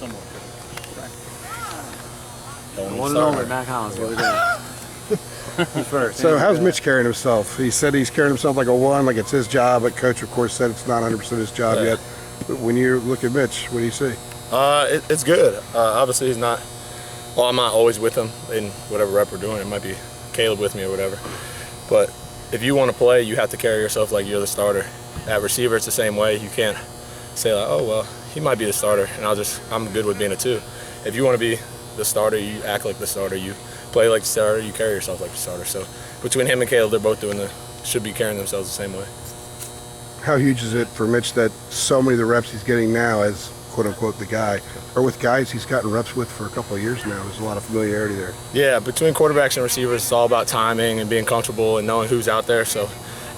similar to it. The one and only Mack Hollins. What we doing? First. So how's Mitch carrying himself? He said he's carrying himself like a one, like it's his job. Like Coach, of course, said it's not 100% his job yet. But when you look at Mitch, what do you see? It's good. Obviously, he's not. Well, I'm not always with him in whatever rep we're doing. It might be Caleb with me or whatever. But if you want to play, you have to carry yourself like you're the starter. At receiver, it's the same way. You can't say like, oh well, he might be the starter, and I'm good with being a two. If you want to be the starter, you act like the starter. You play like the starter. You carry yourself like the starter. So between him and Caleb, they're both should be carrying themselves the same way. How huge is it for Mitch that so many of the reps he's getting now as quote unquote the guy, or with guys he's gotten reps with for a couple of years now? There's a lot of familiarity there. Yeah, between quarterbacks and receivers, it's all about timing and being comfortable and knowing who's out there. So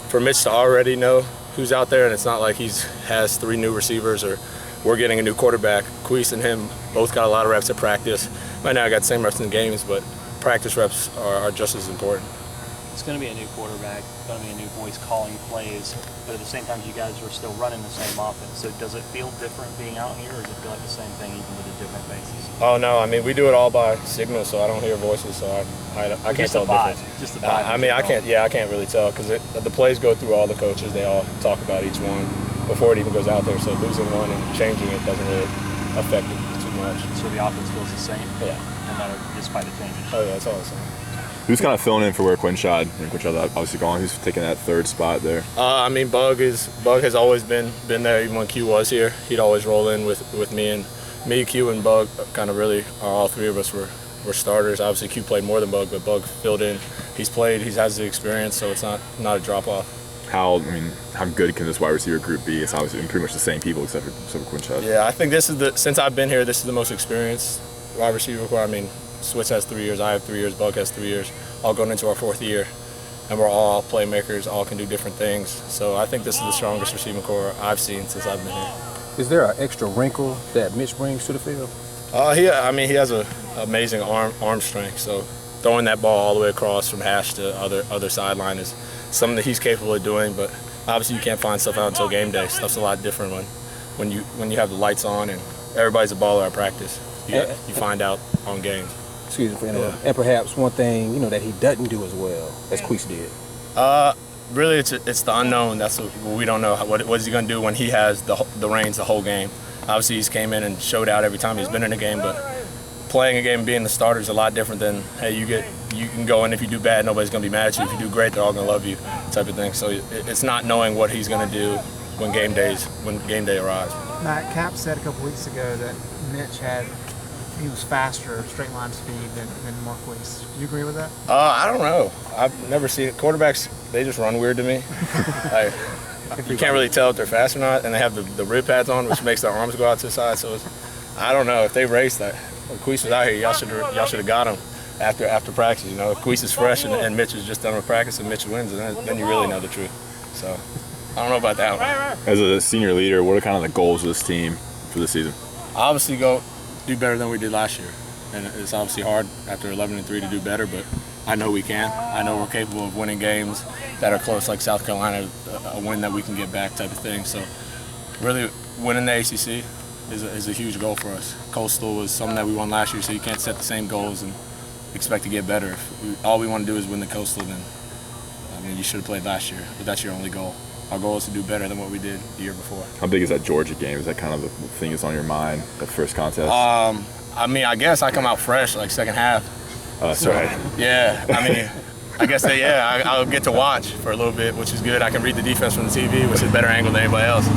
for Mitch to already know who's out there, and it's not like has 3 new receivers or we're getting a new quarterback. Queese and him both got a lot of reps at practice. Right now I got the same reps in games, but practice reps are just as important. It's going to be a new quarterback, going to be a new voice calling plays, but at the same time you guys are still running the same offense. So does it feel different being out here, or does it feel like the same thing even with a different faces? Oh no, I mean we do it all by signal, so I don't hear voices, so I can't tell the difference. Just the vibe. I mean I can't really tell because the plays go through all the coaches. They all talk about each one before it even goes out there. So losing one and changing it doesn't really affect it too much. So the offense feels the same. Yeah. No matter despite the changes. Oh yeah, that's all the same. Who's kind of filling in for where Quinshad obviously gone? Who's taking that 3rd spot there? I mean, Bug has always been there. Even when Q was here, he'd always roll in with me, and Q, and Bug kind of really are all 3 of us were starters. Obviously, Q played more than Bug, but Bug filled in. He's played. He has the experience, so it's not a drop off. How good can this wide receiver group be? It's obviously pretty much the same people except for Quinshad. Yeah, I think since I've been here, this is the most experienced wide receiver core. I mean, Switz has 3 years, I have 3 years, Bug has 3 years, all going into our 4th year. And we're all playmakers, all can do different things. So I think this is the strongest receiving core I've seen since I've been here. Is there an extra wrinkle that Mitch brings to the field? He has an amazing arm strength. So throwing that ball all the way across from hash to other sideline is something that he's capable of doing. But obviously you can't find stuff out until game day. Stuff's a lot different when you have the lights on and everybody's a baller at practice. You find out on game. Excuse me for interrupting. And perhaps one thing that he doesn't do as well as Queese did. Really, it's the unknown. That's what we don't know. What is he going to do when he has the reins the whole game? Obviously, he's came in and showed out every time he's been in a game, but playing a game and being the starter is a lot different than, hey, you can go in, if you do bad, nobody's going to be mad at you. If you do great, they're all going to love you, type of thing. So it's not knowing what he's going to do when game day arrives. Matt, Cap said a couple weeks ago that Mitch he was faster straight line speed than Marquise. Do you agree with that? I don't know. I've never seen it. Quarterbacks, they just run weird to me. You can't really tell if they're fast or not, and they have the rib pads on, which makes their arms go out to the side. So I don't know if they raced that. When Queese was out here, y'all should have got him after practice. If Queese is fresh and Mitch is just done with practice and Mitch wins, and then you really know the truth. So I don't know about that one. As a senior leader, what are kind of the goals of this team for this season? Obviously, go do better than we did last year, and it's obviously hard after 11-3 to do better, but I know we can. I know we're capable of winning games that are close, like South Carolina, a win that we can get back type of thing. So really winning the ACC is a huge goal for us. Coastal was something that we won last year, so you can't set the same goals and expect to get better. If all we want to do is win the Coastal, then you should have played last year, but that's your only goal. Our goal is to do better than what we did the year before. How big is that Georgia game? Is that kind of the thing that's on your mind, that first contest? I guess I come out fresh, like second half. That's right. Yeah, I guess I'll get to watch for a little bit, which is good. I can read the defense from the TV, which is a better angle than anybody else.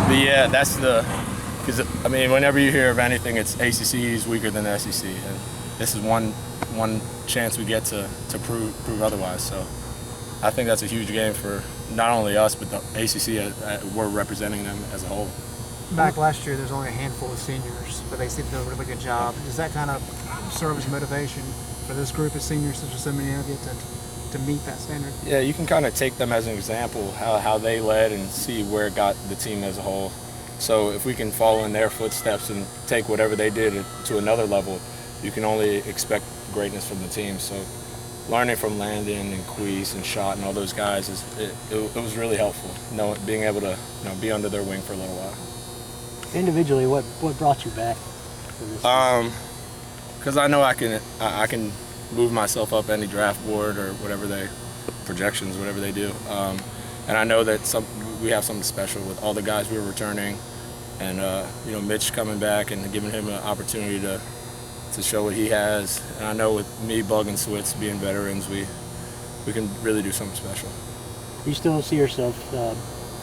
But yeah, that's because whenever you hear of anything, it's ACC is weaker than the SEC, and this is one chance we get to prove otherwise. So I think that's a huge game for not only us, but the ACC. We're representing them as a whole. Back last year, there's only a handful of seniors, but they seem to do a really good job. Does that kind of serve as motivation for this group of seniors, such as so many of you, to meet that standard? Yeah, you can kind of take them as an example, how they led and see where it got the team as a whole. So if we can follow in their footsteps and take whatever they did to another level, you can only expect greatness from the team. So learning from Landon and Queese and Schott and all those guys, it was really helpful, being able to be under their wing for a little while. Individually, what brought you back for this? Because I know I can move myself up any draft board or whatever projections, whatever they do. And I know that we have something special with all the guys we were returning, and you know, Mitch coming back and giving him an opportunity to show what he has. And I know with me, Bug, and Switz being veterans, we can really do something special. You still see yourself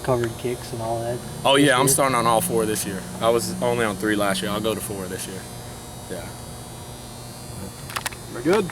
covered kicks and all that? Oh yeah, I'm starting on all 4 this year. I was only on 3 last year. I'll go to 4 this year. Yeah. We're good.